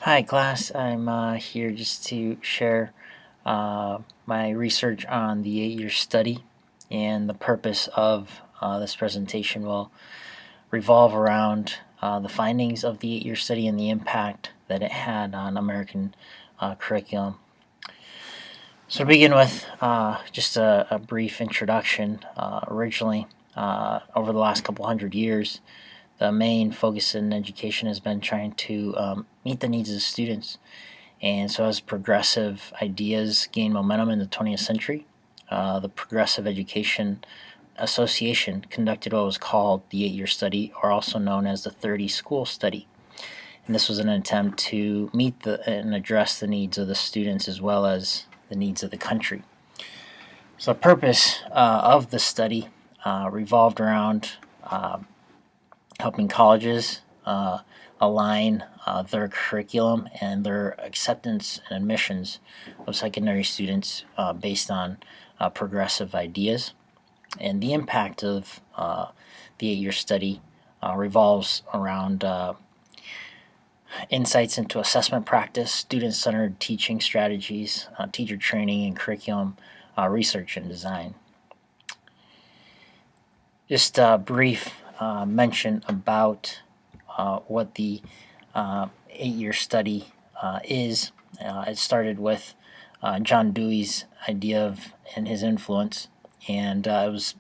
Hi, class. I'm here just to share my research on the 8-year study, and the purpose of this presentation will revolve around the findings of the 8-year study and the impact that it had on American curriculum. So, to begin with, just a brief introduction. Originally, over the last couple hundred years, the main focus in education has been trying to meet the needs of the students. And so, as progressive ideas gained momentum in the 20th century, the Progressive Education Association conducted what was called the 8-year study, or also known as the 30 school study. And this was an attempt to meet and address the needs of the students as well as the needs of the country. So, the purpose of the study revolved around helping colleges align their curriculum and their acceptance and admissions of secondary students based on progressive ideas. And the impact of the 8-year study revolves around insights into assessment practice, student centered teaching strategies, teacher training and curriculum research and design. Just a brief mention about what the 8-year study is. It started with John Dewey's idea of and his influence, and it was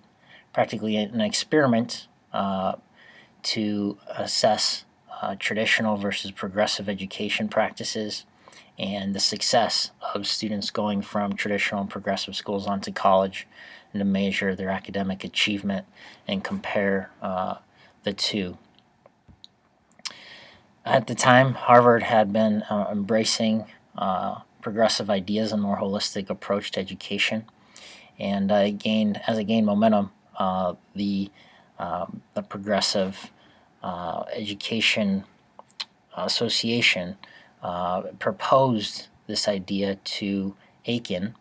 practically an experiment to assess traditional versus progressive education practices and the success of students going from traditional and progressive schools onto college, and to measure their academic achievement and compare the two. At the time, Harvard had been embracing progressive ideas and more holistic approach to education, and as it gained momentum, the Progressive Education Association proposed this idea to Aiken,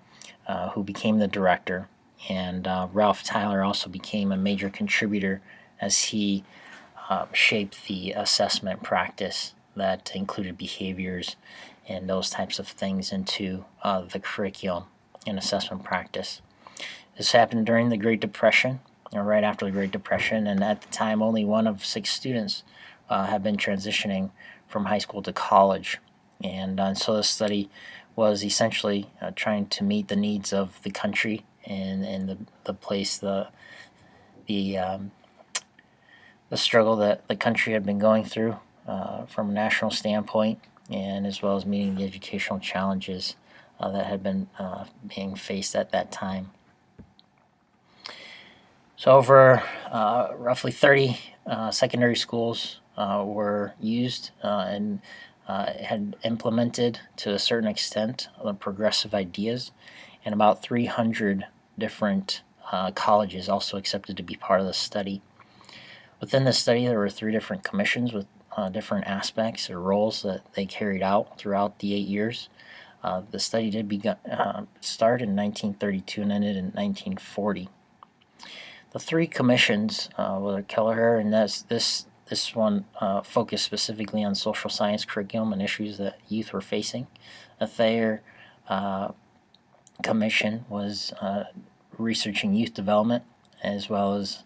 who became the director, and Ralph Tyler also became a major contributor as he shaped the assessment practice that included behaviors and those types of things into the curriculum and assessment practice. This happened during the Great Depression, or right after the Great Depression, and at the time, only one of 6 students had been transitioning from high school to college. And so the study was essentially trying to meet the needs of the country and the place, the struggle that the country had been going through from a national standpoint, and as well as meeting the educational challenges that had been being faced at that time. So, over roughly 30 secondary schools were used and had implemented to a certain extent the progressive ideas, and about 300 different colleges also accepted to be part of the study. Within the study, there were 3 different commissions with different aspects or roles that they carried out throughout the 8 years. The study did start in 1932 and ended in 1940. The 3 commissions were Kelleher, and this one focused specifically on social science curriculum and issues that youth were facing. A Thayer commission was researching youth development as well as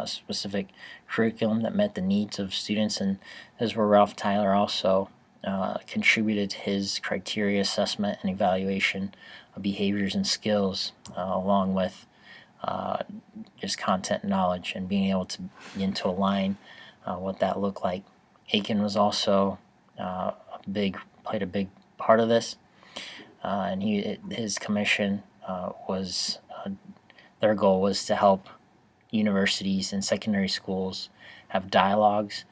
specific curriculum that met the needs of students, and this is where Ralph Tyler also contributed his criteria assessment and evaluation of behaviors and skills, along with just content knowledge and being able to begin to align what that looked like. Aiken was also played a big part of this, and his commission was their goal was to help universities and secondary schools have dialogues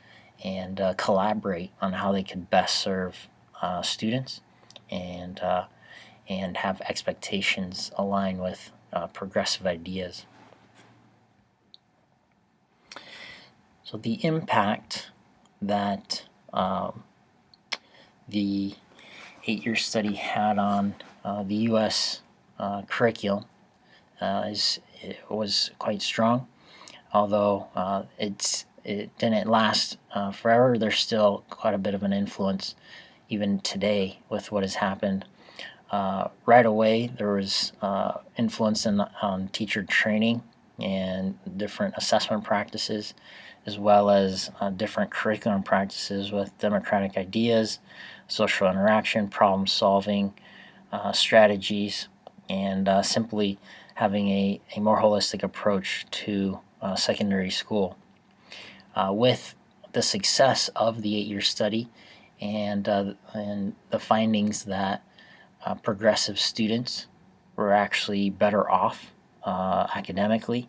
and collaborate on how they could best serve students and have expectations align with progressive ideas. So the impact that the 8-year study had on the U.S. Curriculum was quite strong, although it didn't last forever. There's still quite a bit of an influence even today with what has happened. Right away, there was influence on teacher training and different assessment practices, as well as different curriculum practices with democratic ideas, social interaction, problem solving, strategies, and simply having a more holistic approach to secondary school. With the success of the 8-year study and the findings that progressive students were actually better off academically,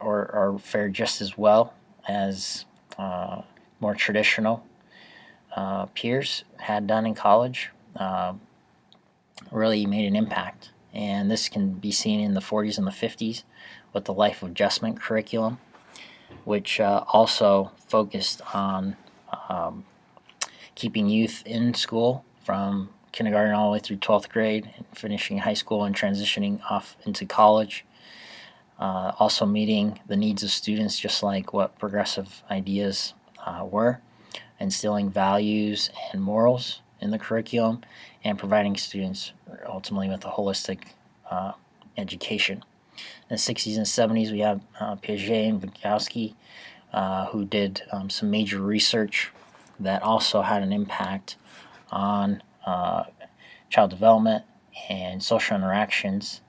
or fared just as well as more traditional peers had done in college, really made an impact. And this can be seen in the 40s and the 50s with the life adjustment curriculum, which also focused on keeping youth in school from kindergarten all the way through 12th grade, and finishing high school and transitioning off into college. Also meeting the needs of students, just like what progressive ideas were, instilling values and morals in the curriculum, and providing students ultimately with a holistic education. In the 60s and 70s, we have Piaget and Vygotsky, who did some major research that also had an impact on child development and social interactions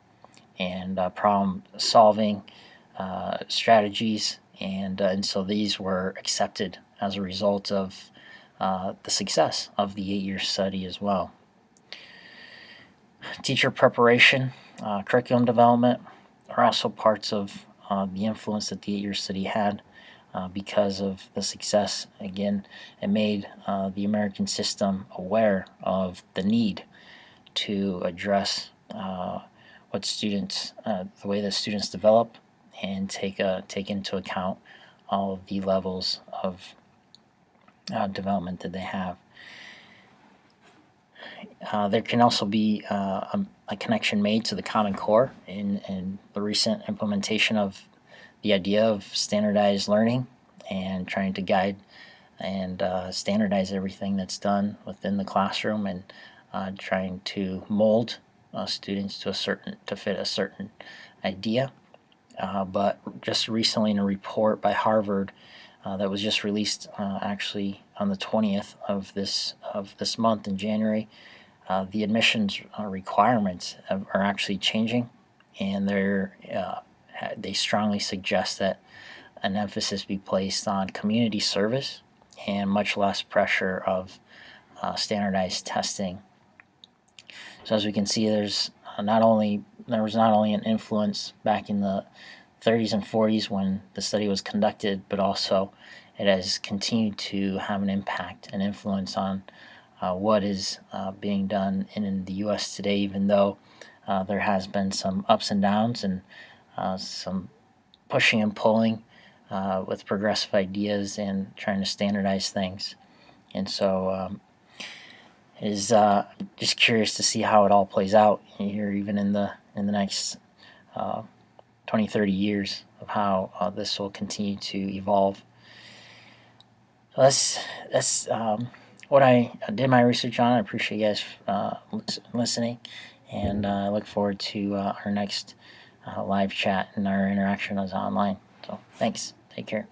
and problem solving strategies, and so these were accepted as a result of the success of the 8-year study as well. Teacher preparation, curriculum development are also parts of the influence that the 8-year study had. Because of the success, again, it made the American system aware of the need to address what students, the way that students develop, and take into account all of the levels of development that they have. There can also be a connection made to the Common Core in the recent implementation of the idea of standardized learning and trying to guide and standardize everything that's done within the classroom, and trying to mold students to fit a certain idea. But just recently, in a report by Harvard that was just released actually on the 20th of this month in January, the admissions requirements are actually changing, and they strongly suggest that an emphasis be placed on community service and much less pressure of standardized testing. So as we can see, there was not only an influence back in the 30s and 40s when the study was conducted, but also it has continued to have an impact and influence on what is being done in the U.S. today, even though there has been some ups and downs and some pushing and pulling with progressive ideas and trying to standardize things. And so is just curious to see how it all plays out here, even in the next 20, 30 years, of how this will continue to evolve. So that's what I did my research on. I appreciate you guys listening, and I look forward to our next live chat and our interaction as online. So thanks. Take care.